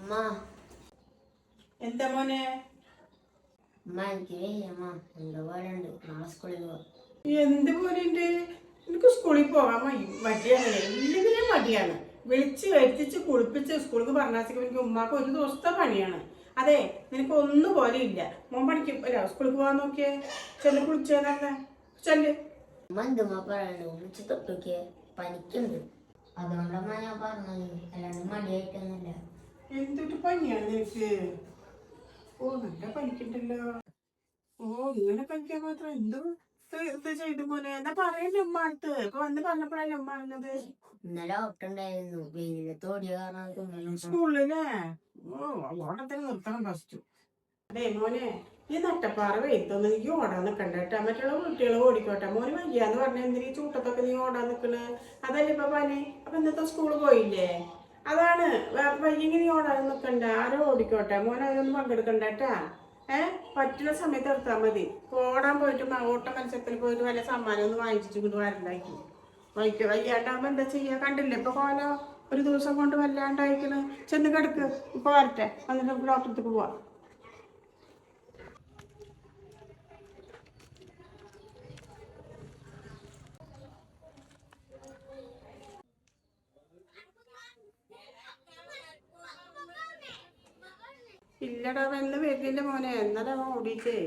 അമ്മ എന്താ മോനെ? അമ്മ എനിക്ക് വയ്യമ്മ. എന്തോ പോലെ ഉണ്ട്. നാളെ സ്കൂളിൽ പോവാം. എന്ത് പോലെയുണ്ട്? എനിക്ക് സ്കൂളിൽ പോകാൻ മടിയാണ്, എല്ലാത്തിനും മടിയാണ്. വിളിച്ച് വരുത്തിച്ച് കുളിപ്പിച്ച് സ്കൂളിൽ പറഞ്ഞാൽ എനിക്ക് ഉമ്മാക്ക് ഒരു ദിവസത്തെ പണിയാണ്. അതെ, നിനക്ക് ഒന്നും പോലെ ഇല്ല. മോൻ പണിക്ക് സ്കൂളിൽ പോകാൻ നോക്കിയേ. ചെല്ല് കുളിച്ചേന്നല്ല ചെല്ല്. അമ്മ എന്തുമ്മ പറയണ്ടു വിളിച്ച് തൊട്ടുനോക്കിയേ. പനിക്കുണ്ട്. അതുകൊണ്ടമ്മ ഞാൻ പറഞ്ഞത്, അല്ലാണ്ട് മടിയായിട്ടൊന്നുമില്ല. എന്തൊരു പനിയാണ് നിനക്ക്? ഓ, നല്ല പനിക്കുണ്ടല്ലോ. ഓ, ഇങ്ങനെ പനിക്കാൻ മാത്രം എന്ത് ചെയ്തു മോനെ? എന്നാ പറയല്ലേ ഉമ്മ അടുത്ത്. ഇപ്പൊ വന്ന് പറഞ്ഞപ്പോഴല്ലേ ഉമ്മ അറിഞ്ഞത്. ഇന്നലെ ഓട്ടുണ്ടായിരുന്നു. വെയിലത്ത് ഓടിയ കാരണം സ്കൂളിലേ ഓട്ടത്തിന് നിർത്തണം ഫസ്റ്റ്. അതെ മോനെ, ഈ നട്ടപ്പാറ വെയിത്തൊന്നും നീ ഓടാൻ നിക്കണ്ട കേട്ടാ. മറ്റുള്ള കുട്ടികൾ ഓടിക്കോട്ടെ. മോന് വയ്യാന്ന് പറഞ്ഞ എന്തിനീ ചൂട്ടത്തൊക്കെ നീ ഓടാൻ നിക്കണ്? അതല്ലേ ഇപ്പൊ പനി. അപ്പൊ ഇന്നത്തെ സ്കൂള് പോയില്ലേ? അതാണ് വയ്യെങ്കിൽ നീ ഓടാൻ നിക്കണ്ട. ആരും ഓടിക്കോട്ടെ. മോനെ അതിനൊന്നും പങ്കെടുക്കണ്ട കേട്ടാ. പറ്റുന്ന സമയത്ത് എടുത്താൽ മതി. ഓടാൻ പോയിട്ട് ഓട്ട മത്സരത്തിൽ പോയിട്ട് വല്ല സമ്മാനം ഒന്ന് വാങ്ങിച്ചിട്ട് കൊണ്ട് വരണ്ടാക്കി. വയ്യാണ്ടാകുമ്പോ എന്താ ചെയ്യാ? കണ്ടില്ലേ ഇപ്പൊ കോലോ ഒരു ദിവസം കൊണ്ട് വല്ലാണ്ടായിക്കണ്. ചെന്ന് കിടക്ക്. ഇപ്പൊ വരട്ടെ, എന്നിട്ട് നമുക്ക് ഡോക്ടർക്ക് പോവാം. ഇല്ലടാ, വെന്ന് വരുന്നില്ല മോനെ. എന്നാലും അവൻ ഓടിയിട്ടേ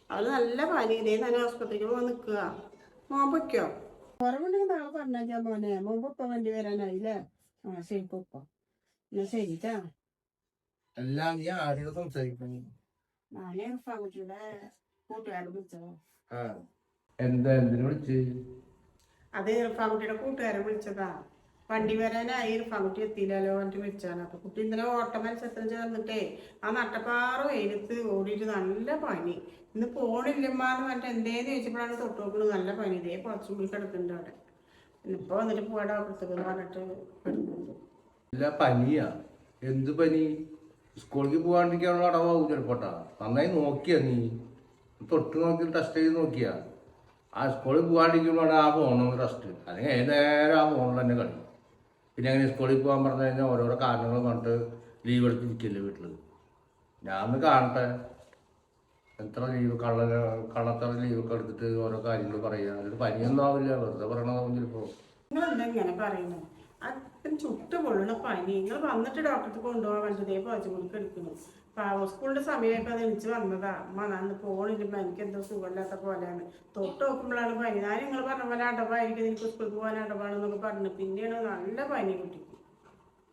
അവള് നല്ല പനി. ഇതേ തന്നെ ആസ്പത്രിക്ക് പോകാൻ നിൽക്കുക. മോൻ പൊയ്ക്കോ. കുറവുണ്ടെങ്കിൽ നാളെ പറഞ്ഞാ മോനെ. മോൻ ഇപ്പൊ വണ്ടി വരാനായില്ലേ? ആ ശരി, ഇപ്പൊ എന്നാ ശരിട്ടാ. എല്ലാം നീ ആരോട് സംസാരിക്കുന്നു? ഞാനേ ഇർഫാൻകുട്ടിയുടെ കൂട്ടുകാരൻ വിളിച്ചതോ. എന്താ എന്തിനു വിളിച്ച്? അത് ഇർഫാൻകുട്ടിയുടെ കൂട്ടുകാരൻ വിളിച്ചതാ. വണ്ടി വരാനായി. ഇർഫാൻകുട്ടി എത്തിയില്ലല്ലോ എന്നിട്ട് വിളിച്ചാണ്. അപ്പൊ കുട്ടി ഇന്നലെ ഓട്ട മത്സരത്തിന് ചേർന്നിട്ടേ ആ നട്ടപ്പാറ വെയിലത്ത് ഓടിയിട്ട് നല്ല പനി. ഇന്ന് പോണില്ലമ്മാന്ന് പറഞ്ഞിട്ട് എന്തേന്ന് ചോദിച്ചപ്പോഴാണ് തൊട്ട് നോക്കുന്നത്. നല്ല പനി. ഇതേ കുറച്ചും കൂടി കിടക്കുന്നുണ്ട് അവിടെ. ഇന്നിപ്പോ വന്നിട്ട് പോവാ ഡോക്ടർക്ക് പറഞ്ഞിട്ട് കിടക്കുന്നുണ്ട്. ഇല്ല, പനിയാ. എന്ത് പനി? സ്കൂളിലേക്ക് പോകാണ്ടിരിക്കാനുള്ള അടവാകും ചിലപ്പോട്ടാ. നന്നായി നോക്കിയാ നീ? തൊട്ട് നോക്കി ടെസ്റ്റ് ചെയ്ത് നോക്കിയാ? ആ സ്കൂളിൽ പോകാണ്ടിരിക്കുമ്പോഴാണ് ആ ഫോണിൽ ടെസ്റ്റ്. അല്ലെങ്കിൽ ഏത് നേരം ആ ഫോണിൽ തന്നെ കളി. പിന്നെ അങ്ങനെ സ്കൂളിൽ പോകാൻ പറഞ്ഞു കഴിഞ്ഞാൽ ഓരോരോ കാരണങ്ങൾ കണ്ടിട്ട് ലീവ് എടുത്തിരിക്കില്ലേ വീട്ടിൽ. ഞാൻ ഒന്ന് കാണട്ടെ എത്ര ലീവ് കള്ളത്തറ ലീവൊക്കെ എടുത്തിട്ട് ഓരോ കാര്യങ്ങൾ പറയുക. അതിൽ പനിയൊന്നും ആവില്ല, വെറുതെ പറയണതാവും ചിലപ്പോൾ. നിങ്ങളെന്താ ഇങ്ങനെ പറയുന്നത്? അച്ഛൻ ചുട്ട് പൊള്ളണ പനി. നിങ്ങൾ വന്നിട്ട് ഡോക്ടർക്ക് കൊണ്ടുപോകാൻ വേണ്ടതേ പോച്ചു കൂടി എടുക്കുന്നു. സ്കൂളിന്റെ സമയമായപ്പോൾ അത് എണിച്ച് വന്നതാ. അമ്മ അന്ന് പോണില്ല, എനിക്ക് എന്തോ സുഖമില്ലാത്ത പോലെയാണ്. തൊട്ട് നോക്കുമ്പോഴാണ് പനി. ഞാൻ നിങ്ങൾ പറഞ്ഞ പോലെ അടവായിരിക്കും, എനിക്ക് സ്കൂളിൽ പോകാൻ അടവാണെന്നൊക്കെ പറഞ്ഞു. പിന്നെയാണ് നല്ല പനി കുട്ടിക്ക്.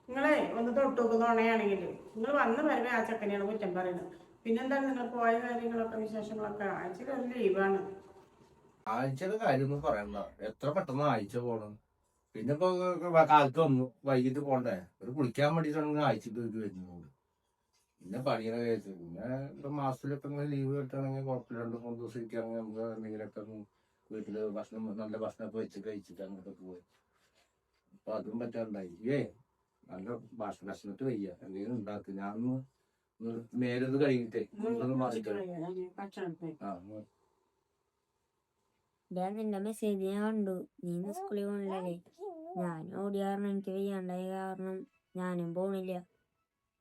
നിങ്ങളെ ഒന്ന് തൊട്ട് നോക്കുന്നോണെയാണെങ്കിൽ നിങ്ങൾ വന്ന വരവേ ആ ചെക്കനെയാണ് കുറ്റം പറയുന്നത്. പിന്നെന്താണ് നിങ്ങൾ പോയ കാര്യങ്ങളൊക്കെ വിശേഷങ്ങളൊക്കെ? ആഴ്ചയിൽ ഒരു ലീവാണ്. ആഴ്ചയുടെ കാര്യമൊന്നും പറയണ്ട. എത്ര പെട്ടെന്ന് ആഴ്ച പോകണം. പിന്നെ ഇപ്പൊ കാലത്ത് വന്നു, വൈകിട്ട് പോണ്ടേ? ഒരു കുളിക്കാൻ വേണ്ടിയിട്ടാണ് ആഴ്ചക്ക് വരുന്നത്. പിന്നെ പണിയുടെ കേസ്. പിന്നെ ഇപ്പൊ മാസത്തിലൊക്കെ ഇങ്ങനെ ലീവ് കിട്ടുകയാണെങ്കിൽ കുഴപ്പമില്ല. 2-3 ദിവസം ഇരിക്കുകയാണെങ്കിൽ നമുക്ക് എന്തെങ്കിലുമൊക്കെ വീട്ടില് ഭക്ഷണം, നല്ല ഭക്ഷണമൊക്കെ വെച്ച് കഴിച്ചിട്ട് അങ്ങോട്ടൊക്കെ പോയി. അപ്പൊ അതും പറ്റാറുണ്ടായി. നല്ല ഭക്ഷണത്തിന് വയ്യ. എന്തെങ്കിലും ഉണ്ടാക്കി ഞാനൊന്ന് നേരൊന്ന് കഴിഞ്ഞിട്ടേ മാറിയിട്ട്. നിന്റെ മെസ്സേജ് ഞാൻ കണ്ടു. നീ ഇന്ന് സ്കൂളിൽ പോകണില്ലേ? ഞാൻ ഓടിയ കാരണം, എനിക്ക് വയ്യാണ്ടായ കാരണം ഞാനും പോണില്ല.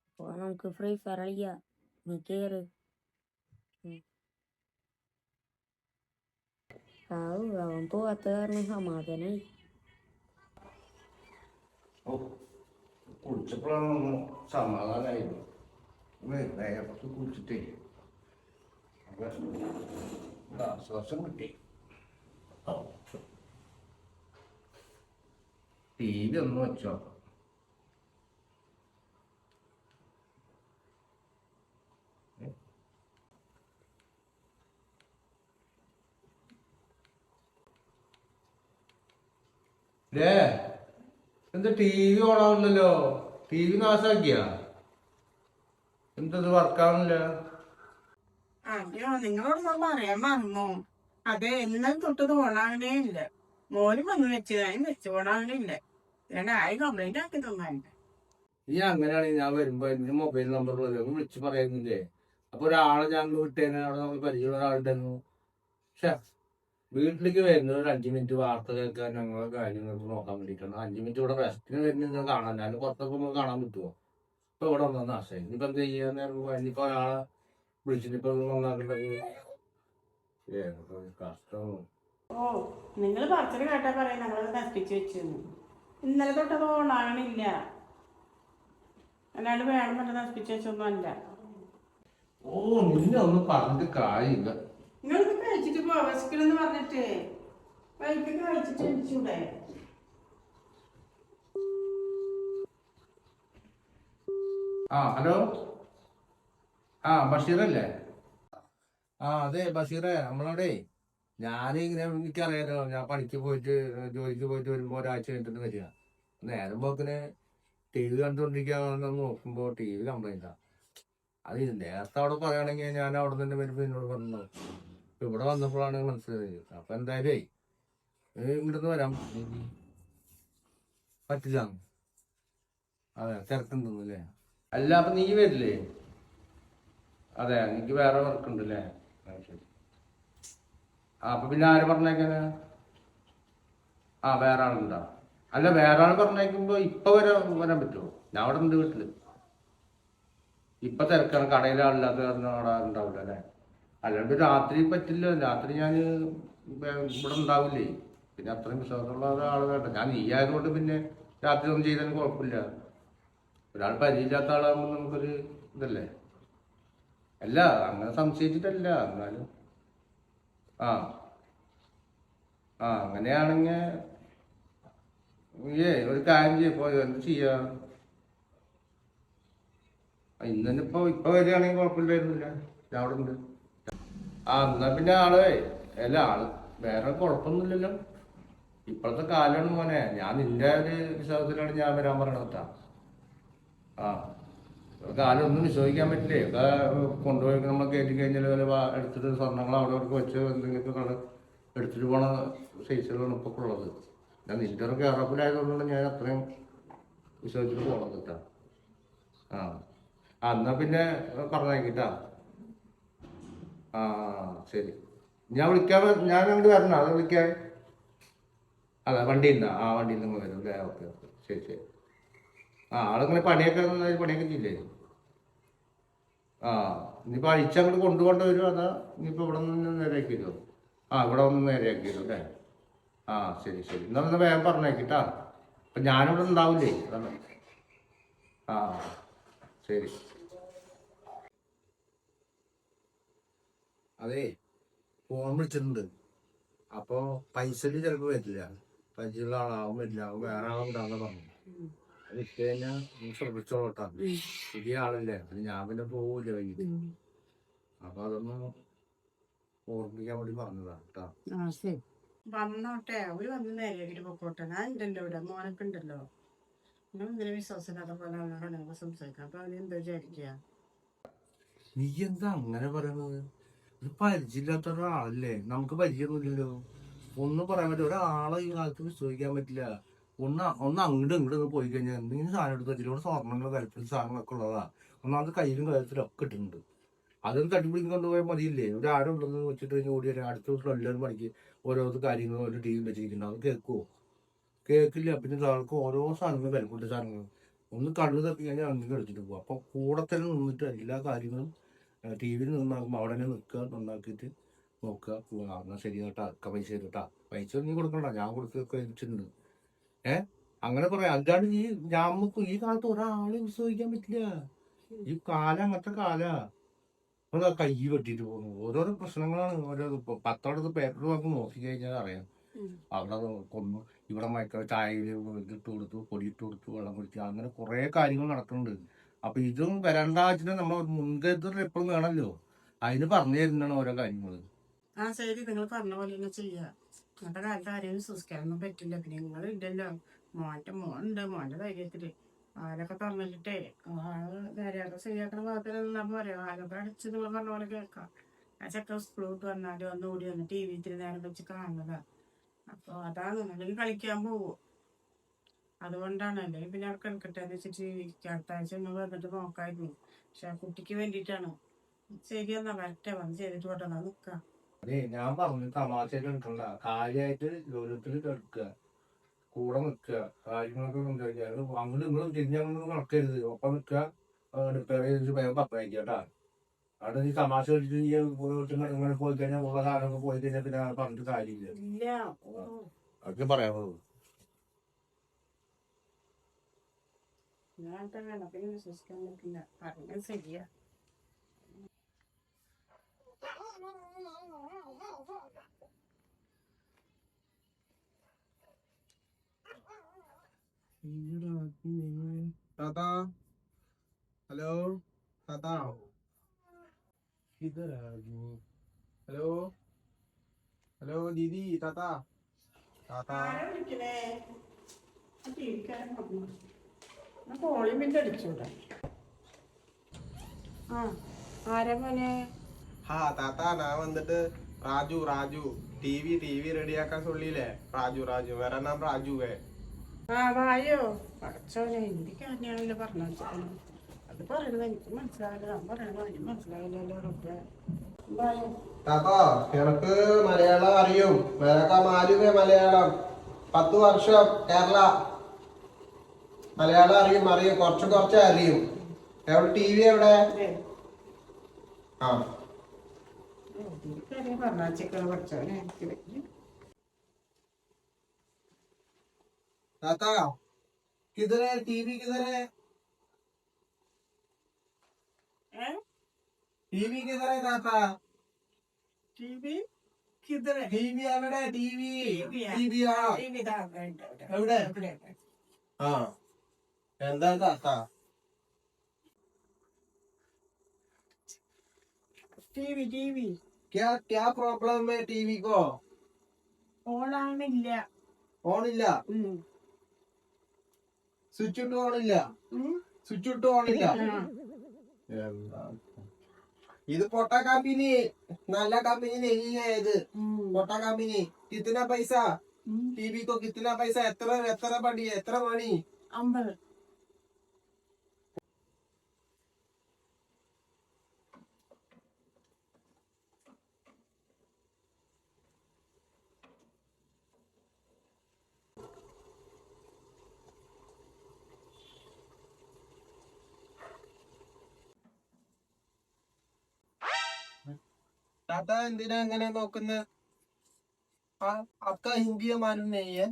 അപ്പൊ നമുക്ക് ഫ്രീ ഫയർ കളിക്കാം. നീ കേറ്. അവൻ പോവാത്ത കാരണം സമാധാനായി. കുളിച്ചപ്പോഴാണ് സമാധാനമായിരുന്നു. നേരത്തെ കുളിച്ചിട്ടേ ആശ്വാസം കിട്ടി. TV ഒന്ന് വെച്ചോ. എന്താ TV ഓണാവുന്നല്ലോ? TV നാശാക്കിയ? എന്തത് വർക്കാവുന്നില്ല? അയ്യോ, നിങ്ങളോടൊന്നും പറയാൻ മറന്നു. അതെ, എല്ലാം തൊട്ടത് ഓണാകണേ ഇല്ല. മോനും വന്ന് വെച്ചതായും വെച്ച് ഓണാകണേ ഇല്ല. ആയി കംപ്ലൈന്റ് ആക്കി തന്നാണ്ട്. ഈ അങ്ങനെയാണെങ്കിൽ ഞാൻ വരുമ്പോ എന്റെ മൊബൈൽ നമ്പർ വിളിച്ച് പറയുന്നില്ലേ? അപ്പൊ ഒരാളെ ഞാൻ വിട്ടേനെ. അവിടെ നമ്മൾ പരിചയമുള്ള ഒരാളുണ്ടായിരുന്നു. പക്ഷെ വീട്ടിലേക്ക് വരുന്നത് ഒരു 5 മിനിറ്റ് വാർത്ത കേൾക്കാൻ, ഞങ്ങളെ കാര്യങ്ങൾക്ക് നോക്കാൻ വേണ്ടിയിട്ടാണ്. 5 മിനിറ്റ് ഇവിടെ റെസ്റ്റിന് വരുന്നത് കാണാൻ. ഞാൻ പുറത്തൊക്കെ നമുക്ക് കാണാൻ പറ്റുമോ? ഇപ്പൊ ഇവിടെ വന്ന നാശം ഇനിയിപ്പോ എന്ത് ചെയ്യാന്ന് ഇനിയിപ്പോ ഒരാളെ വിളിച്ചിട്ടിപ്പോ നന്നാക്കണ്ടെങ്കിൽ കഷ്ടം. ഓ നിങ്ങൾ പറച്ചിൽ കേട്ടാ പറയാം ഞങ്ങളത് നശിപ്പിച്ച് വെച്ചെന്ന്. ഇന്നലെ തൊട്ടത് ഓണാകണില്ല, അല്ലാണ്ട് വേണം എന്നിട്ട് നശിപ്പിച്ച് വെച്ചൊന്നും അല്ല. ഓ നിന്നെ ഒന്നും പറഞ്ഞിട്ട് കാര്യമില്ല. നിങ്ങൾക്ക് കഴിച്ചിട്ട് പോവസ്കിലെന്ന് പറഞ്ഞിട്ട് വൈകിട്ട് കഴിച്ചിട്ട് അടിച്ചൂടെ? ആ ഹലോ, ആ ബഷീറല്ലേ? ആ അതെ ബഷീറേ, നമ്മളവിടെ ഞാനിങ്ങനെ എനിക്കറിയാലോ, ഞാൻ പണിക്ക് പോയിട്ട് ജോലിക്ക് പോയിട്ട് വരുമ്പോ ഒരാഴ്ച കഴിഞ്ഞിട്ട് വരിക. നേരം പോക്കിന് ടി വി കണ്ടുകൊണ്ടിരിക്കാന്ന് നോക്കുമ്പോ ടി വി കംപ്ലൈന്റാ. അത് നേരത്തെ അവിടെ പറയുകയാണെങ്കിൽ ഞാൻ അവിടെ തന്നെ വരുമ്പോ എന്നോട് പറഞ്ഞു. ഇപ്പൊ ഇവിടെ വന്നപ്പോഴാണ് മനസ്സിലായത്. അപ്പൊ എന്തായാലേ ഇവിടുന്ന് വരാൻ പറ്റില്ല. അതെ തിരക്കുണ്ടെന്നല്ലേ? അല്ല അപ്പൊ നീ വരില്ലേ? അതെ എനിക്ക് വേറെ വർക്ക് ഉണ്ടല്ലേ? ശരി. അപ്പൊ പിന്നെ ആര് പറഞ്ഞേക്കാന്? ആ വേറെ ആളുണ്ടാ? അല്ല വേറെ ആൾ പറഞ്ഞേക്കുമ്പോ ഇപ്പൊ വരാൻ പറ്റുമോ? ഞാൻ അവിടെ ഉണ്ട് വീട്ടില്. ഇപ്പൊ തിരക്കാണ്, കടയിലെ ആളില്ലാത്ത കാരണം അവിടെ ഉണ്ടാവില്ല അല്ലേ? അല്ലാണ്ട് രാത്രി പറ്റില്ല, രാത്രി ഞാൻ ഇവിടെ ഉണ്ടാവില്ലേ. പിന്നെ അത്രയും വിശ്വാസമുള്ള ഒരാൾ വേണ്ട. ഞാൻ നീ ആയതുകൊണ്ട് പിന്നെ രാത്രി ഒന്നും ചെയ്താലും കുഴപ്പമില്ല. ഒരാൾ പരിചയമില്ലാത്ത ആളാകുമ്പോൾ നമുക്കൊരു ഇതല്ലേ? അല്ല അങ്ങനെ സംശയിച്ചിട്ടല്ല, എന്നാലും ആ ആ അങ്ങനെയാണെങ്കിൽ ഒരു കാര്യം ചെയ്യപ്പോ എന്ത് ചെയ്യാ? ഇന്ന് തന്നെ ഇപ്പൊ വരികയാണെങ്കിൽ കുഴപ്പമില്ലായിരുന്നില്ല, ഞാൻ അവിടെ ഉണ്ട്. ആ എന്നാ പിന്നെ അല്ല ആള് വേറെ കുഴപ്പമൊന്നുമില്ലല്ലോ. ഇപ്പോഴത്തെ കാലമാണ് മോനെ, ഞാൻ നിന്റെ ഒരു വിശ്വാസത്തിലാണ് ഞാൻ വരാൻ പറയണതാ. ആ കാലം ഒന്നും വിശ്വസിക്കാൻ പറ്റില്ലേ. ഒക്കെ കൊണ്ടുപോയി നമ്മൾ കയറ്റി കഴിഞ്ഞാൽ വല്ല എടുത്തിട്ട് സ്വർണ്ണങ്ങൾ അവിടെ അവർക്ക് വെച്ച് എന്തെങ്കിലുമൊക്കെ എടുത്തിട്ട് പോണ സൈസുകളാണ് ഇപ്പൊ ഉള്ളത്. ഞാൻ നിന്റെ ഒരു കേരളത്തിലായതുകൊണ്ടാണ് ഞാൻ അത്രയും വിശ്വസിച്ചിട്ട് പോണത് കേട്ടാ. ആ എന്നാ പിന്നെ പറഞ്ഞേക്കിട്ടാ. ആ ശരി, ഞാൻ വിളിക്കാൻ, ഞാൻ അങ്ങോട്ട് വരണോ അത് വിളിക്കാൻ? അതെ വണ്ടി ഉണ്ടോ? ആ വണ്ടിയിൽ നിങ്ങൾ വരും അല്ലേ? ഓക്കെ ഓക്കെ ശരി ശരി. ആ ആളിങ്ങനെ പണിയൊക്കെ ചെയ്യില്ലേ? ആ ഇനിയിപ്പോൾ അഴിച്ചങ്ങോട്ട് കൊണ്ടുകൊണ്ട് വരുമോ അതാ ഇനിയിപ്പോൾ ഇവിടെ നിന്ന് നേരെയാക്കി വരുമോ? ആ ഇവിടെ വന്ന് നേരെയാക്കി വരും അല്ലേ? ആ ശരി ശരി, എന്നാൽ ഒന്ന് വേഗം പറഞ്ഞേക്കിട്ടാ. അപ്പം ഞാനിവിടെ ഉണ്ടാവില്ലേ, അതാണ്. ആ ശരി. അതേ ഫോൺ വിളിച്ചിട്ടുണ്ട്. അപ്പോൾ പൈസക്ക് ചിലപ്പോൾ വരില്ല, പരിചയമുള്ള ആളാവും വരില്ല, വേറെ ആളുണ്ടാവുന്ന പറഞ്ഞു. അത് ഇട്ട് കഴിഞ്ഞാൽ നീ ശ്രദ്ധിച്ചോളട്ടാ, പുതിയ ആളല്ലേ. പിന്നെ ഞാൻ പിന്നെ പോവില്ല വൈകിട്ട്. അപ്പൊ അതൊന്ന് ഓർമ്മിക്കാൻ വേണ്ടി പറഞ്ഞതാ കേട്ടാ. വന്നോട്ടെ, അവര് വന്ന് നേരെയാക്കിട്ട് പൊക്കോട്ടെ. ഞാൻ ഉണ്ടല്ലോ ഇവിടെ, മോനൊക്കെ ഉണ്ടല്ലോ. നിങ്ങൾ ഇങ്ങനെ വിശ്വാസമില്ലാത്ത പോലെ അവനോട് സംസാരിക്കാം. അപ്പൊ അവനെന്താ വിചാരിക്കുക? നീ എന്താ അങ്ങനെ പറയണത്? ഒരു പരിചയമില്ലാത്ത ഒരാളല്ലേ, നമുക്ക് പരിചയമൊന്നുമില്ലല്ലോ. ഒന്നും പറയാൻ പറ്റില്ല, ഒരാളെ ഈ കാലത്ത് വിശ്വസിക്കാൻ പറ്റില്ല. ഒന്ന് അങ്ങോട്ട് ഇങ്ങോട്ട് പോയി കഴിഞ്ഞാൽ എന്തെങ്കിലും സാധനം എടുത്ത് വെച്ചിട്ട് ഇവിടെ സ്വർണ്ണങ്ങൾ കരുത്തിൽ സാധനങ്ങളൊക്കെ ഉള്ളതാ. ഒന്നാമത് കയ്യിലും കരുത്തിലൊക്കെ ഇട്ടിട്ടുണ്ട്. അതൊന്നും തട്ടിപ്പിടിച്ച് കൊണ്ടുപോയാൽ മതിയില്ലേ? ഒരു ആടുണ്ടെന്ന് വെച്ചിട്ട് കഴിഞ്ഞാൽ ഓടി വരാം. അടുത്ത ദിവസം എല്ലാവരും പണിക്ക് ഓരോ കാര്യങ്ങളും ഒരു ടി വി വെച്ചിരിക്കുന്നത്, അത് കേൾക്കുമോ? കേൾക്കില്ല. പിന്നെ ആൾക്ക് ഓരോ സാധനങ്ങൾ വിലപ്പെട്ട സാധനങ്ങൾ ഒന്ന് കണ്ണു തപ്പി കഴിഞ്ഞാൽ അങ്ങനെ എടുത്തിട്ട് പോകും. അപ്പം കൂടെ തന്നെ നിന്നിട്ട് എല്ലാ കാര്യങ്ങളും ടി വിയിൽ നിന്നാകുമ്പോൾ അവിടെ തന്നെ നിൽക്കുക, നന്നാക്കിയിട്ട് നോക്കുക, പോവുക. എന്നാൽ ശരി കേട്ടാ, പൈസ കേട്ടാ, പൈസ നീ കൊടുക്കണ്ട, ഞാൻ കൊടുത്തൊക്കെ വെച്ചിട്ടുണ്ട്. അങ്ങനെ പറയാം. അല്ലാണ്ട് നമുക്ക് ഈ കാലത്ത് ഒരാളെ വിശ്വസിക്കാൻ പറ്റില്ല. ഈ കാലം അങ്ങനത്തെ കാലാ. അതാ കൈ വെട്ടിട്ട് പോകുന്നു. ഓരോരോ പ്രശ്നങ്ങളാണ്. ഓരോ പത്തോടത്ത് പേപ്പർ നമുക്ക് നോക്കി കഴിഞ്ഞാൽ അറിയാം. അവിടെ കൊന്നു, ഇവിടെ ചായയിൽ ഇട്ട് കൊടുത്തു, പൊടി ഇട്ട് കൊടുത്തു, വെള്ളം കുടിക്കുക, അങ്ങനെ കുറെ കാര്യങ്ങൾ നടക്കുന്നുണ്ട്. അപ്പൊ ഇതും വരണ്ടാച്ചിട്ട് നമ്മൾ മുൻകരുതൽ എപ്പോഴും വേണമല്ലോ. അതിന് പറഞ്ഞു തരുന്നതാണ് ഓരോ കാര്യങ്ങള്. ആ ശരി, നിങ്ങൾ പറഞ്ഞ പോലെ തന്നെ ചെയ്യാ. ഇന്നത്തെ കാലത്ത് ആരെയും വിശ്വസിക്കാനൊന്നും പറ്റില്ല. പിന്നെ നിങ്ങൾ ഇല്ലല്ലോ, മോനുണ്ട്, മോന്റെ ധൈര്യത്തില് ആരൊക്കെ തുറന്നിട്ടേ ആള് നേരെയൊക്കെ ശരിയാക്കണ ഭാഗത്തിൽ നിന്നാ പോരെ. ആരൊക്കെ അടിച്ച് നിങ്ങൾ പറഞ്ഞ പോലെ കേൾക്കാം. ആ ചെക്ക സ്കൂൾ വിട്ട് വന്നാലും ഒന്ന് ഓടി വന്ന് ടി വി ഇത്തിരി നേരം വെച്ച് കാണുന്നതാ. അപ്പൊ അതാണ്, അല്ലെങ്കിൽ കളിക്കാൻ പോവും. അതുകൊണ്ടാണ്. അല്ലെങ്കിൽ പിന്നെ അവിടെ കിടക്കട്ടെ എന്ന് വെച്ചിട്ട് അടുത്ത ആഴ്ച നിങ്ങൾ വന്നിട്ട് നോക്കായിരുന്നു. പക്ഷെ ആ കുട്ടിക്ക് വേണ്ടിയിട്ടാണ്. ശരി എന്നാ വരട്ടെ, വന്ന് ചെയ്തിട്ട് പോട്ടെന്നാ നിക്കാം. അതെ ഞാൻ പറഞ്ഞു, തമാശയൊക്കെ എടുക്കണ്ട, കാര്യമായിട്ട് ജോലിത്തിൽ എടുക്കുക, കൂടെ നിൽക്കുക, കാര്യങ്ങളൊക്കെ സംസാരിക്കുക. അങ്ങോട്ടും ഇങ്ങോട്ടും തിരിഞ്ഞങ്ങോട്ടും നടക്കരുത്, ഒപ്പം നിൽക്കുക, റിപ്പയർ ചെയ്തിട്ട് വേഗം പപ്പ കഴിക്കാട്ടാ. അവിടെ നീ തമാശ കളിച്ചിട്ട് നീ ഇങ്ങനെ പോയി കഴിഞ്ഞാൽ ഉള്ള സാധനമൊക്കെ പോയി കഴിഞ്ഞാൽ പിന്നെ പറഞ്ഞിട്ട് കാര്യമില്ല. ഇല്ല. അതൊക്കെ പറയാനുള്ളൂ. ഞാൻ തന്നെ പിന്നെ വിശ്വസിക്കാൻ പറ്റില്ല. പറഞ്ഞത് ശരിയാ. ताता हेलो ताता किधर है आदमी? हेलो हेलो दीदी ताता ताता ആരാ വിളിക്കണേ? ആ ടിവിക്കാരൻ വന്നു. ഞാൻ കോളിംഗ് ബില്ല് അടിച്ചൂടെ? ആ ആരാ മോനെ? हाँ ताता ना वंदिട്ട് राजू राजू टीवी റെഡിയാക്കാൻ சொல்லிയില്ലേ राजू राजू मेरा नाम राजू है. ആ വായോ പഠിച്ചോനെ എന്ത് കാര്യമാണല്ലോ പറഞ്ഞു വെച്ചേക്കണേ. അത് പറയണത് എനിക്ക് മനസ്സിലാവില്ല. ഞാൻ പറയണത് എനിക്ക് മനസ്സിലാവില്ലല്ലോ റബ്ബേ. വായോ. താത്താ എനിക്ക് മലയാളം അറിയും. മേരക്ക മാലുവേ മലയാളം 10 വർഷം കേരള മലയാളം അറിയും കുറച്ച് അറിയും. എവിടെ ടിവി എവിടെ? ആ എനിക്കറിയാം പറഞ്ഞു വെച്ചേക്കണ പഠിച്ചോനെ. ताता किधर है टीवी किधर है? टीवी किधर है ताता? टीवी किधर है? टीवी എവിടെ? टीवी ആ എവിടെ? ആ എന്താ താത്ത? टीवी क्या क्या प्रॉब्लम है टीवी को? ഓണാണില്ല. ഓണില്ല. സ്വിച്ച് ഇട്ട് ഓണില്ല. സ്വിച്ച് ഇട്ട് ഓണില്ല. ഇത് പൊട്ട കമ്പനി. നല്ല കമ്പനി नहीं है ഇത്. പൊട്ട കമ്പനി. कितना पैसा? टीवी को कितना पैसा? എത്ര മണി? 50. താത്ത എന്തിനാ അങ്ങനെ നോക്കുന്നത്? आपका हिंदी मालूम नहीं है?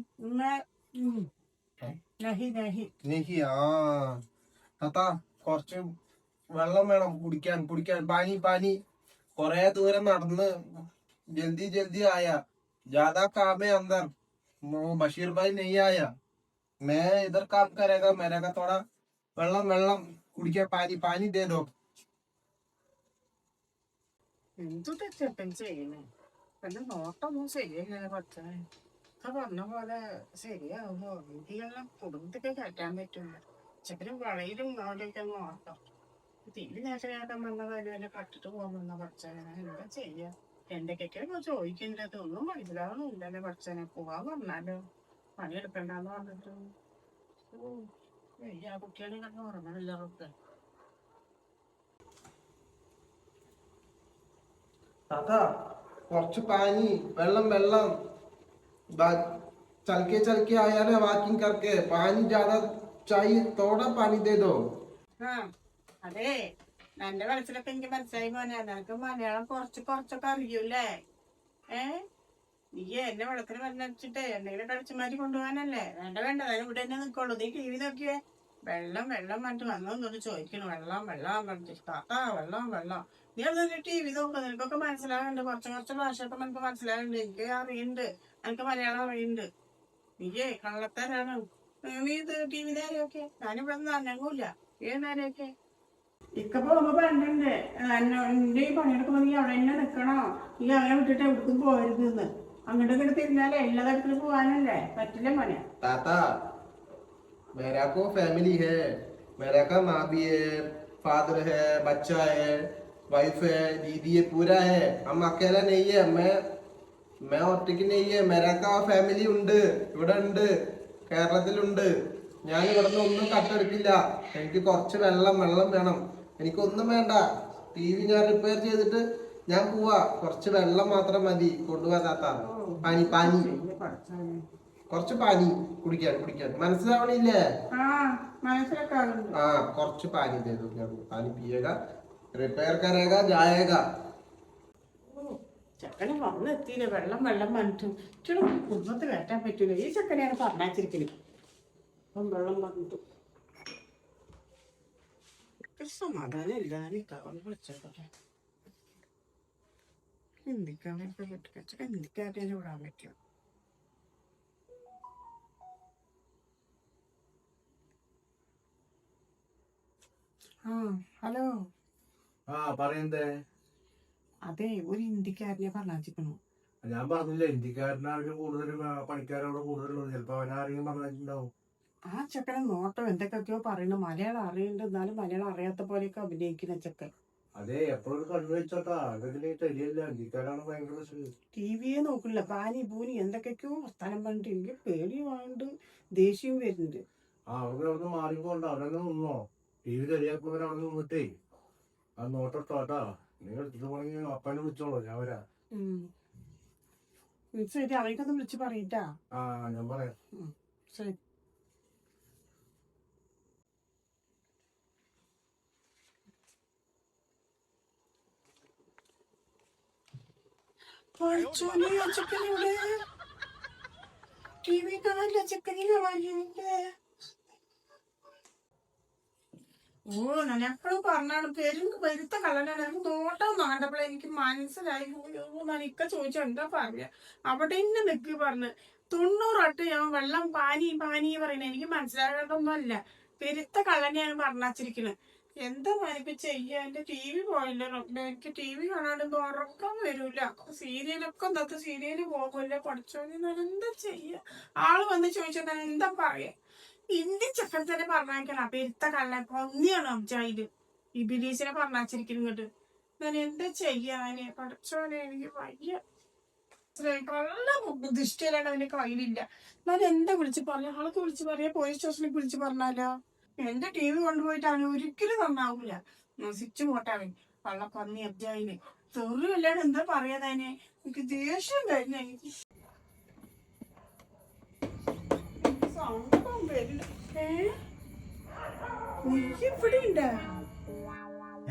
नहीं नहीं താത്ത കുറച്ച് വെള്ളം വേണം കുടിക്കാൻ പാനി കൊറേ ദൂരം നടന്ന് जल्दी आया ज्यादा काम है अंदर. बशीर भाई नहीं आया. मैं इधर काम करेगा. मेरे का थोड़ा വെള്ളം കുടിക്കാൻ പാനി दे दो. എന്തു തെറ്റപ്പൻ ചെയ്യണേ? എന്റെ നോട്ടൊന്നും ശരിയല്ലേ പഠിച്ചേ? പറഞ്ഞ പോലെ ശരിയാവുമ്പോ വീട്ടിലെല്ലാം കുടുംബത്തൊക്കെ കയറ്റാൻ പറ്റില്ല. ചെക്കനും വളയിലും അവിടെയൊക്കെ നോക്കാം. തീരെ നേശകാട്ടം വന്ന കാര്യം കട്ടിട്ട് പോകുന്ന പഠിച്ചനെ എന്താ ചെയ്യാ? എന്തൊക്കെയൊക്കെ ചോദിക്കേണ്ടത് ഒന്നും മനസ്സിലാവണില്ലല്ലേ പഠിച്ചനെ. പോവാൻ പറഞ്ഞാലോ പണിയെടുക്കണ്ടെന്ന് പറഞ്ഞിട്ട് ആ കുട്ടിയാണെങ്കിൽ ഉറങ്ങണില്ല. താത്ത കുറച്ച് പാനി വെള്ളം चल के आया ना वॉकिंग करके. पानी ज्यादा चाहिए. थोड़ा पानी दे दो. ആ അതെ എന്റെ മനസ്സിലൊക്കെ എനിക്ക് മനസ്സിലായി പോനെ. നിനക്ക് മലയാളം കുറച്ചൊക്കെ അറിയൂല്ലേ? നീ എന്നെ വെള്ളത്തിന് മരുന്നടിച്ചിട്ട് എന്തെങ്കിലും കളിച്ചുമാരി കൊണ്ടുപോകാനല്ലേ? വേണ്ട ഇവിടെ തന്നെ നിൽക്കുള്ളൂ. നീ ടി വി നോക്കിയേ. വെള്ളം പറഞ്ഞിട്ട് വന്നൊന്നും ചോദിക്കണു. വെള്ളം പറഞ്ഞിട്ട് താത്ത വെള്ളം. നീ അതൊരു ടി വി നോക്കുക. നിനക്കൊക്കെ മനസ്സിലാവുന്നുണ്ട്. കുറച്ച് ഭാഷയൊക്കെ നിനക്ക് മനസ്സിലാവുന്നുണ്ട്. എനിക്ക് അറിയുന്നുണ്ട്. എനിക്ക് മലയാളം അറിയുന്നുണ്ട്. നീയേ കള്ളത്തരാണ്. നീ ഇത് ടി വി നേരെയൊക്കെ ഞാനിവിടെ നിന്ന് അനങ്ങൂല്ല. നേരെയൊക്കെ ഇക്ക പോകുമ്പോ പറഞ്ഞിട്ടുണ്ട് എന്റെ ഈ പണിയെടുക്കുമ്പോ നീ അവിടെ തന്നെ നിക്കണോ? നീ അങ്ങനെ വിട്ടിട്ട് എവിടേക്കും പോരുതെന്ന്. അങ്ങോട്ട് തിരിഞ്ഞാലേ എല്ലാ തരത്തിലും പോവാനല്ലേ? പറ്റില്ല മോനെ. ताता मेरा को फैमिली है. मेरा का माँ भी है, फादर है, बच्चा है, वाइफ है, दीदी है, पूरा है. हम अकेला नहीं है. मैं ഒറ്റയ്ക്ക് नहीं है. मेरा का फैमिली ഉണ്ട്. ഇവിടെ ഉണ്ട്. കേരളത്തിലുണ്ട്. ഞാൻ ഇവിടെ നിന്ന് ഒന്നും കട്ടെടുക്കില്ല. എനിക്ക് കുറച്ച് വെള്ളം വേണം. എനിക്കൊന്നും വേണ്ട. ടി വി ഞാൻ റിപ്പയർ ചെയ്തിട്ട് ഞാൻ പോവാ. കുറച്ച് വെള്ളം മാത്രം മതി. കൊണ്ടുപോവാ താത്ത. പാനി കുറച്ച് പാനി കുടിക്കാൻ കുടിക്കാൻ മനസ്സിലാവണില്ലേ? ആ മനസ്സിലാക്കാറുണ്ട്. ആ കുറച്ച് പാനി ദേ ദോ പാനി പിയേगा റിപ്പയർ करेगा जाएगा. ചെക്കനെ വന്നെത്തിയില്ല. വെള്ളം വെള്ളം പറഞ്ഞിട്ട് ഇച്ചിരി കുടുംബത്ത് കയറ്റാൻ പറ്റൂല. ഈ ചെക്കനെയാണ് പറഞ്ഞാച്ചിരിക്കുന്നത്. അപ്പം വെള്ളം പറഞ്ഞിട്ട് സമാധാനം ഇല്ലാതെ വിളിച്ചോട്ടെ. ഹിന്ദിക്കാരനൊക്കെ പറ്റുക, ഹിന്ദിക്കാരനെ വിടാൻ പറ്റുമോ? ആ ഹലോ. ആ പറയണ്ടേ. അതെ, ഒരു ഹിന്ദിക്കാരനെ പറഞ്ഞാച്ചിക്കണു. ഞാൻ പറഞ്ഞില്ല, ഹിന്ദിക്കാരനാണെങ്കിൽ കൂടുതൽ പണിക്കാരോട് കൂടുതലുള്ളൂ. ചിലപ്പോ അവനാരെങ്കിലും പറഞ്ഞിട്ടുണ്ടാവും. ആ ചെക്കനെ നോട്ടം എന്തൊക്കെയൊക്കെയോ പറയുന്നു. മലയാളം അറിയുന്നുണ്ട്, എന്നാലും മലയാളം അറിയാത്ത പോലെയൊക്കെ അഭിനയിക്കുന്ന ചെക്കൻ. അതെ, എപ്പോഴും കണ്ണു വെച്ചോട്ടാ. അതൊക്കെ ശരിയല്ല. ഹിന്ദിക്കാരാണ് ഭയങ്കര പ്രശ്നം. ടിവിയെ നോക്കില്ല. പാനി പൂനി എന്തൊക്കെയൊക്കെയോ സ്ഥലം പറഞ്ഞിട്ട് എനിക്ക് പേടിയുമാണ്ട് ദേഷ്യം വരുന്നുണ്ട്. ആ അവർക്ക് അവിടെ നിന്ന് മാറിപ്പോണ്ട. അവിടെ നിന്ന് നിന്നോ. ടി വി ശരിയാക്കുമ്പോൾ അവിടെ നിന്നിട്ടേ അത് നോട്ടോട്ടാ. നിങ്ങൾ എടുത്തിട്ട് പോണെങ്കിൽ അപ്പനെ വിളിച്ചോളൂ, ഞാൻ വരാം. ശരി, അവയ്ക്കൊന്ന് വിളിച്ച് പറയിട്ടാ. ആ ഞാൻ പറയാം. ശരി. ടി വി കാണില്ല, ചെക്കനെ കാണില്ല. ഓ, ഞാൻ എപ്പോഴും പറഞ്ഞാണ് പെരുത്ത കള്ളനാണ്. നോട്ടം നാണ്ടപ്പോഴേ എനിക്ക് മനസ്സിലായി. ഇക്ക ചോദിച്ചു എന്താ പറയാ. അവിടെ തന്നെ നിക്ക് പറഞ്ഞ് 90 ഞാൻ വെള്ളം പാനി പാനി പറയണേ. എനിക്ക് മനസ്സിലാകാതൊന്നുമല്ല. പെരുത്ത കള്ളനെയാണ് പറഞ്ഞാച്ചിരിക്കുന്നത്. എന്താ എനിക്ക് ചെയ്യാ. എന്റെ ടി വി പോയില്ല. എനിക്ക് ടി വി കാണാണ്ട് ഉറക്കം വരൂല. സീരിയലൊക്കെ ഇന്നത്തെ സീരിയല് പോകില്ല. പഠിച്ചോന്ന് എന്താ ചെയ്യാ. ആള് വന്ന് ചോദിച്ചാൽ എന്താ പറയാ. ഹിന്ദി ചെക്കൻ തന്നെ പറഞ്ഞാക്കണം. പെരുത്ത കള്ളൻ കൊന്നിയാണ് അബ്ജായില്. ഈ ബിലീസിനെ പറഞ്ഞാച്ചിരിക്കുന്നു. ഇങ്ങോട്ട് ഞാൻ എന്താ ചെയ്യാന്. പഠിച്ചോനെ എനിക്ക് വയ്യ. കള്ള ദൃഷ്ടിയിലാണ് അവന്റെ കയ്യിലില്ല. ഞാൻ എന്താ വിളിച്ച് പറഞ്ഞ. ആൾക്ക് വിളിച്ച് പറയാ, പോലീസ് സ്റ്റേഷനിൽ വിളിച്ച് പറഞ്ഞാലോ. എന്റെ ടി വി കൊണ്ടുപോയിട്ട് അവന് ഒരിക്കലും നന്നാവൂല. നശിച്ചു പോട്ടാവൻ കള്ളപ്പന്നി അബ്ജായില്. തെറിയല്ലാണ്ട് എന്താ പറയാതതിനെ. എനിക്ക് ദേഷ്യം കഴിഞ്ഞ. എനിക്ക്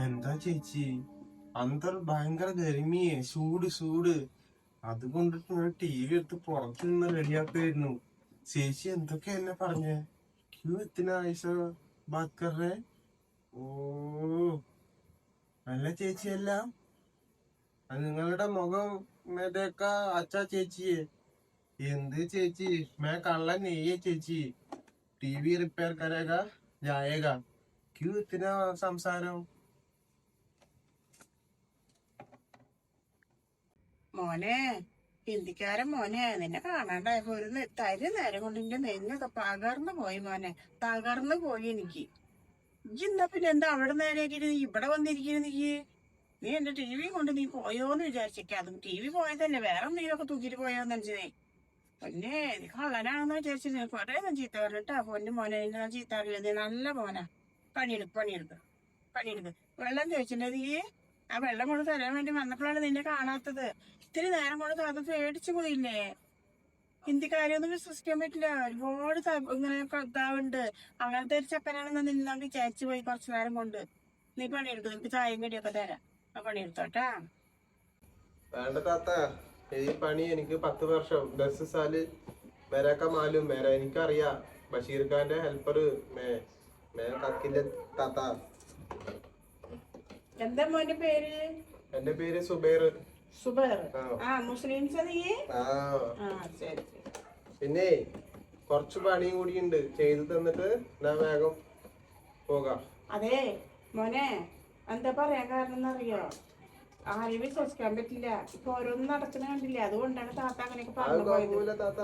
എന്താ ചേച്ചി അന്തർ ഭയങ്കര ഗരമിയെ ചൂട് ചൂട് അതുകൊണ്ടിട്ട് ഞാൻ ടി വി എടുത്ത് പുറത്തു നിന്ന് റെഡിയാക്കായിരുന്നു. ചേച്ചി എന്തൊക്കെയാ എന്നെ പറഞ്ഞേ. ക്യൂ എത്തിന ആയിഷ ബാത് കറേ. ഓ നല്ല ചേച്ചിയല്ല. നിങ്ങളുടെ മുഖം മേതേക്ക അച്ഛാ ചേച്ചിയെ. എന്ത് ചേച്ചി मैं कल्ला नहीं है ചേച്ചി. टीवी रिपेयर करेगा जाएगा. क्यों इतना സംസാരം. മോനെ, ഹിന്ദിക്കാരൻ മോനെ, നിന്നെ കാണാണ്ടായപ്പോ ഒരു തരി നേരം കൊണ്ട് എന്റെ നെഞ്ഞൊക്കെ പകർന്നു പോയി മോനെ. തകർന്നു പോയി എനിക്ക്. എന്നാ പിന്നെ എന്താ അവിടെ നേരെയാക്കിട്ട് നീ ഇവിടെ വന്നിരിക്കുന്നു. നീ എന്റെ ടി വി കൊണ്ട് നീ പോയോന്ന് വിചാരിച്ചേക്ക. അതും ടി വി പോയതല്ലേ, വേറെ എന്തെങ്കിലുമൊക്കെ തൂക്കിട്ട് പോയോന്ന് വെച്ചതേ. പൊന്നെ, നീ കള്ളനാണെന്ന് വിചാരിച്ചു കൊറേ ഞാൻ ചീത്ത പറഞ്ഞിട്ടാ. പൊന്നു മോനെ, ഞാൻ ചീത്ത അറിയില്ല. നീ നല്ല മോനാ. പണിയെടുക്ക്. വെള്ളം ചോദിച്ചിട്ടുണ്ടോ നീ? ആ വെള്ളം കൊണ്ട് തരാൻ വേണ്ടി വന്നപ്പോഴാണ് നിന്നെ കാണാത്തത്. ഇത്തിരി നേരം കൊണ്ട് അത് പേടിച്ചു പോയില്ലേ. ഹിന്ദിക്കാരെയൊന്നും വിശ്വസിക്കാൻ പറ്റില്ല. ഒരുപാട് ഇങ്ങനെ ഇതാവുണ്ട്. അങ്ങനത്തെ ഒരു ചെക്കനാണെന്ന് നിന്നെ വിചാരിച്ചു പോയി കുറച്ചു നേരം കൊണ്ട്. നീ പണിയെടുക്കും, നിനക്ക് ചായയും കടിയൊക്കെ തരാം. ആ പണിയെടുത്തോട്ടാ. വേണ്ട താത്ത, ഈ പണി എനിക്ക് 10 വർഷം 10 സാല് മേരാക്ക മാലും മേരാ. എനിക്കറിയാം. ബഷീർ ഖാന്റെ ഹെൽപ്പർ കക്കില്ല താത്ത. എന്താ മോന്റെ പേര്? എന്റെ പേര് സുബൈർ. സുബൈർ. ആ, മുസ്ലിംസ് നീ? ആ ശരി. പിന്നെ കുറച്ച് പണിയും കൂടിയുണ്ട്. ചെയ്തു തന്നിട്ട് ഞാൻ വേഗം പോകാം. അതെ മോനെ, എന്താ പറയാൻ കാരണം എന്നറിയോ? ആരെയും വിശ്വസിക്കാൻ പറ്റില്ല. ഇപ്പൊ ഓരോന്നും നടക്കുന്ന കണ്ടില്ല. അതുകൊണ്ടാണ് താത്ത അങ്ങനെയൊക്കെ പറഞ്ഞു പോയത്. താത്ത,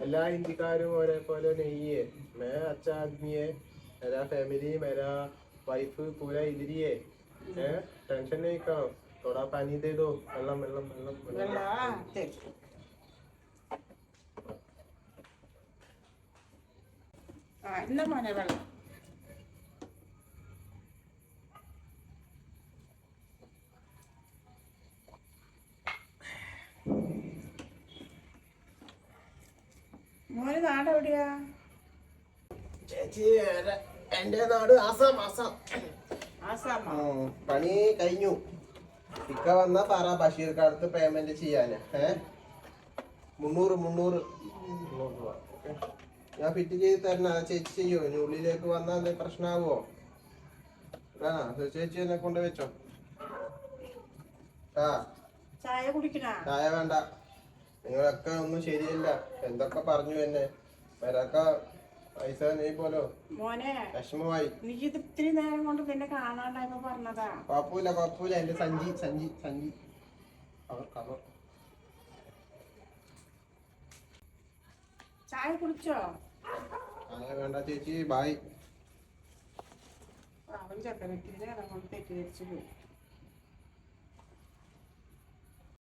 എല്ലാ ഹിന്ദിക്കാരും ഒരേപോലെ നെയ്യേ. मैं अच्छा आदमी है. मेरा फैमिली मेरा वाइफ पूरा इधर ही है. टेंशन नहीं करो. थोड़ा पानी दे दो. വെള്ളം വെള്ളം വെള്ളം വെള്ളം. എന്നാ മോനെ വെള്ളം. നാട് എവിടെയാ? ചേച്ചി എന്റെ നാട് ആസാം ആസാം. ആസാമോ? പണി കഴിഞ്ഞു. ഇക്ക വന്നാ പറ ബഷീർക്ക് അടുത്ത് പേയ്മെന്റ് ചെയ്യാന്. 300 രൂപ. ഓക്കെ, ഞാൻ ഫിറ്റ് ചെയ്ത് തരണ. ചേച്ചി ചെയ്യോ? ഇനി ഉള്ളിലേക്ക് വന്നാൽ എന്തെങ്കിലും പ്രശ്നമാവോ? ചേച്ചി എന്നെ കൊണ്ട് വെച്ചോ. ആ, ചായ കുടിക്കണ? ചായ വേണ്ട. നിങ്ങളൊക്കെ ഒന്നും ശരിയല്ല. എന്തൊക്കെ പറഞ്ഞു എന്നെ. വരക്ക പൈസ നീ പോലോ മോനെ, വിഷമമായി. എനിക്കിത് ഇത്തിരി നേരം കൊണ്ട് നിന്നെ കാണാണ്ടായപ്പോ പറഞ്ഞതാ. കുഴപ്പമില്ല. എന്റെ സഞ്ചി കവർ. ചായ കുടിച്ചോ? അങ്ങനെ വേണ്ട ചേച്ചി, ബായ്. അവൻ ചെക്കൻ ഇത്തിരി നേരം കൊണ്ട് തെറ്റിദ്ധരിച്ചു പോയി.